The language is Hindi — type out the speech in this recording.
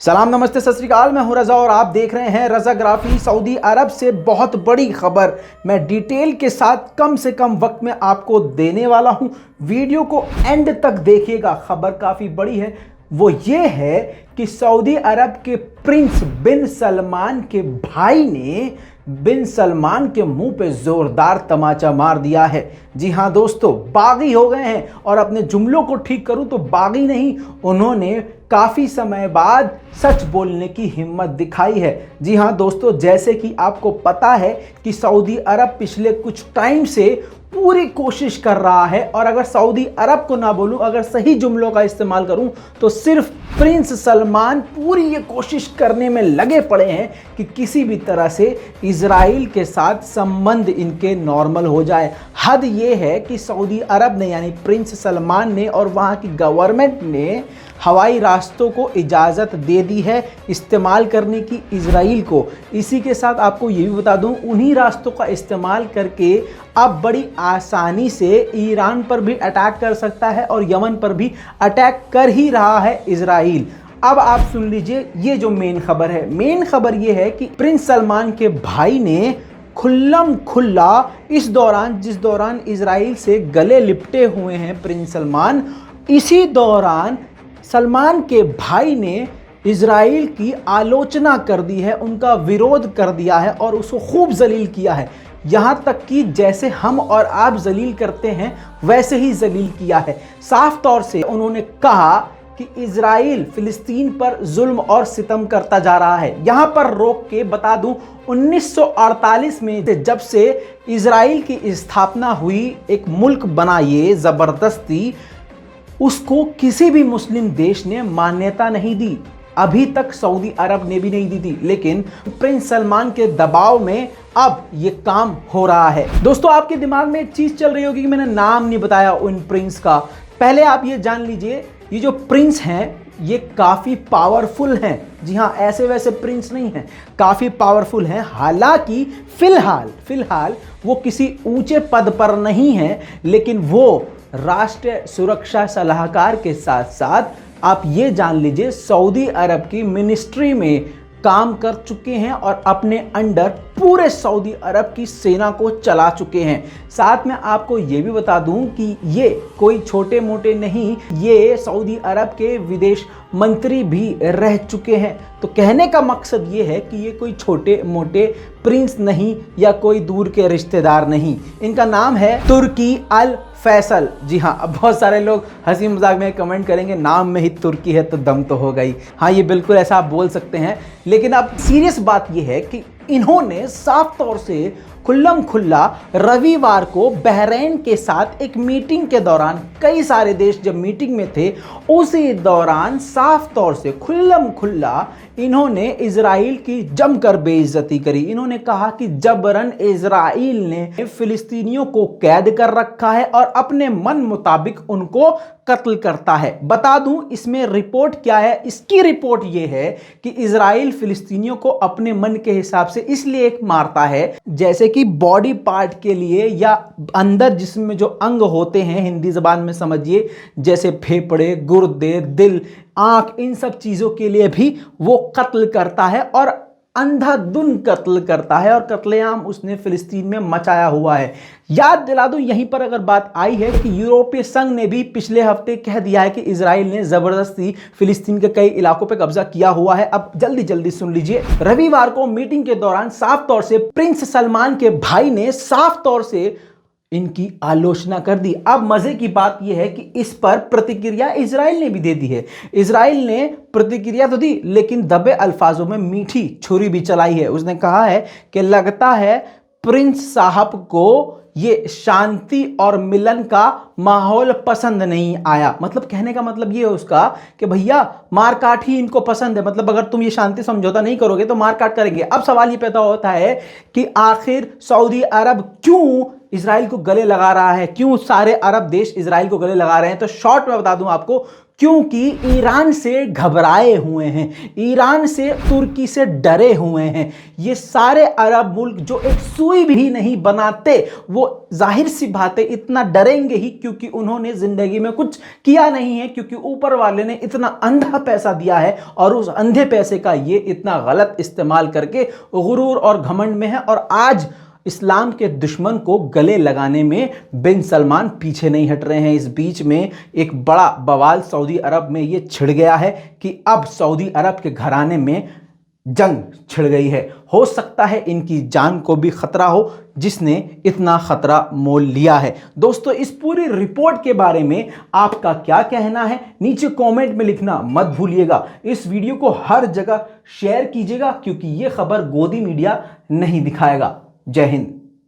सलाम नमस्ते सत श्री अकाल। मैं हूं रजा और आप देख रहे हैं रजाग्राफी। सऊदी अरब से बहुत बड़ी खबर मैं डिटेल के साथ कम से कम वक्त में आपको देने वाला हूं। वीडियो को एंड तक देखिएगा, खबर काफ़ी बड़ी है। वो ये है कि सऊदी अरब के प्रिंस बिन सलमान के भाई ने बिन सलमान के मुंह पे जोरदार तमाचा मार दिया है। जी हाँ दोस्तों, बागी हो गए हैं। और अपने जुमलों को ठीक करूं तो बागी नहीं, उन्होंने काफ़ी समय बाद सच बोलने की हिम्मत दिखाई है। जी हाँ दोस्तों, जैसे कि आपको पता है कि सऊदी अरब पिछले कुछ टाइम से पूरी कोशिश कर रहा है, और अगर सऊदी अरब को ना बोलूं, अगर सही जुमलों का इस्तेमाल करूं तो सिर्फ प्रिंस सलमान पूरी ये कोशिश करने में लगे पड़े हैं कि किसी भी तरह से इजराइल के साथ संबंध इनके नॉर्मल हो जाए। हद ये है कि सऊदी अरब ने यानी प्रिंस सलमान ने और वहाँ की गवर्नमेंट ने हवाई रास्तों को इजाज़त दे दी है इस्तेमाल करने की इजराइल को। इसी के साथ आपको ये भी बता दूं, उन्हीं रास्तों का इस्तेमाल करके अब बड़ी आसानी से ईरान पर भी अटैक कर सकता है और यमन पर भी अटैक कर ही रहा है इजराइल। अब आप सुन लीजिए, ये जो मेन खबर है, मेन खबर ये है कि प्रिंस सलमान के भाई ने खुल्लम खुल्ला इस दौरान, जिस दौरान इजराइल से गले लिपटे हुए हैं प्रिंस सलमान, इसी दौरान सलमान के भाई ने इजराइल की आलोचना कर दी है, उनका विरोध कर दिया है और उसको खूब जलील किया है। यहाँ तक कि जैसे हम और आप जलील करते हैं वैसे ही जलील किया है। साफ तौर से उन्होंने कहा कि इजराइल फिलिस्तीन पर जुल्म और सितम करता जा रहा है। यहाँ पर रोक के बता दूं, 1948 में जब से इजराइल की स्थापना हुई, एक मुल्क बना ये ज़बरदस्ती, उसको किसी भी मुस्लिम देश ने मान्यता नहीं दी। अभी तक सऊदी अरब ने भी नहीं दी थी, लेकिन प्रिंस सलमान के दबाव में अब ये काम हो रहा है। दोस्तों, आपके दिमाग में एक चीज चल रही होगी कि मैंने नाम नहीं बताया उन प्रिंस का। पहले आप ये जान लीजिए, ये जो प्रिंस हैं ये काफ़ी पावरफुल हैं। जी हाँ, ऐसे वैसे प्रिंस नहीं हैं, काफ़ी पावरफुल हैं। हालांकि फिलहाल वो किसी ऊंचे पद पर नहीं हैं, लेकिन वो राष्ट्रीय सुरक्षा सलाहकार के साथ साथ आप ये जान लीजिए सऊदी अरब की मिनिस्ट्री में काम कर चुके हैं और अपने अंडर पूरे सऊदी अरब की सेना को चला चुके हैं। साथ में आपको ये भी बता दूं कि ये कोई छोटे मोटे नहीं, ये सऊदी अरब के विदेश मंत्री भी रह चुके हैं। तो कहने का मकसद ये है कि ये कोई छोटे मोटे प्रिंस नहीं या कोई दूर के रिश्तेदार नहीं। इनका नाम है तुर्की अल फैसल। जी हाँ, अब बहुत सारे लोग हंसी मजाक में कमेंट करेंगे, नाम में ही तुर्की है तो दम तो हो गई। हाँ, ये बिल्कुल ऐसा आप बोल सकते हैं, लेकिन अब सीरियस बात ये है कि इन्होंने साफ तौर से खुल्लम खुल्ला रविवार को बहरीन के साथ एक मीटिंग के दौरान, कई सारे देश जब मीटिंग में थे उसी दौरान साफ तौर से खुल्लम खुल्ला इन्होंने इजराइल की जमकर बेइज्जती करी। इन्होंने कहा कि जबरन इजराइल ने फिलिस्तीनियों को कैद कर रखा है और अपने मन मुताबिक उनको कत्ल करता है। बता दूं इसमें रिपोर्ट क्या है। इसकी रिपोर्ट यह है कि इजराइल फिलिस्तीनियों को अपने मन के हिसाब से इसलिए मारता है, जैसे कि बॉडी पार्ट के लिए या अंदर जिस्म में जो अंग होते हैं, हिंदी जबान में समझिए, जैसे फेफड़े, गुर्दे, दिल, आंख, इन सब चीजों के लिए भी वो कत्ल करता है और अंधाधुन कत्ल करता है। और कत्लेआम उसने फिलिस्तीन में मचाया हुआ है। याद दिला दूं, यहीं पर अगर बात आई है कि यूरोपीय संघ ने भी पिछले हफ्ते कह दिया है कि इजराइल ने जबरदस्ती फिलिस्तीन के कई इलाकों पर कब्जा किया हुआ है। अब जल्दी सुन लीजिए, रविवार को मीटिंग के दौरान साफ तौर से प्रिंस सलमान के भाई ने साफ तौर से इनकी आलोचना कर दी। अब मजे की बात यह है कि इस पर प्रतिक्रिया इजराइल ने भी दे दी है। इजराइल ने प्रतिक्रिया तो दी, लेकिन दबे अल्फाजों में मीठी छुरी भी चलाई है। उसने कहा है कि लगता है प्रिंस साहब को ये शांति और मिलन का माहौल पसंद नहीं आया। मतलब कहने का मतलब ये है उसका कि भैया मारकाट ही इनको पसंद है। मतलब अगर तुम ये शांति समझौता नहीं करोगे तो मारकाट करेंगे। अब सवाल ये पैदा होता है कि आखिर सऊदी अरब क्यों इजराइल को गले लगा रहा है, क्यों सारे अरब देश इजराइल को गले लगा रहे हैं। तो शॉर्ट में बता दूं आपको, क्योंकि ईरान से घबराए हुए हैं, ईरान से, तुर्की से डरे हुए हैं। ये सारे अरब मुल्क जो एक सुई भी नहीं बनाते, वो जाहिर सी बात है इतना डरेंगे ही, क्योंकि उन्होंने जिंदगी में कुछ किया नहीं है, क्योंकि ऊपर वाले ने इतना अंधा पैसा दिया है और उस अंधे पैसे का ये इतना गलत इस्तेमाल करके गुरूर और घमंड में है। और आज इस्लाम के दुश्मन को गले लगाने में बिन सलमान पीछे नहीं हट रहे हैं। इस बीच में एक बड़ा बवाल सऊदी अरब में ये छिड़ गया है कि अब सऊदी अरब के घराने में जंग छिड़ गई है। हो सकता है इनकी जान को भी खतरा हो, जिसने इतना खतरा मोल लिया है। दोस्तों, इस पूरी रिपोर्ट के बारे में आपका क्या कहना है, नीचे कमेंट में लिखना मत भूलिएगा। इस वीडियो को हर जगह शेयर कीजिएगा, क्योंकि ये खबर गोदी मीडिया नहीं दिखाएगा। जय हिंद।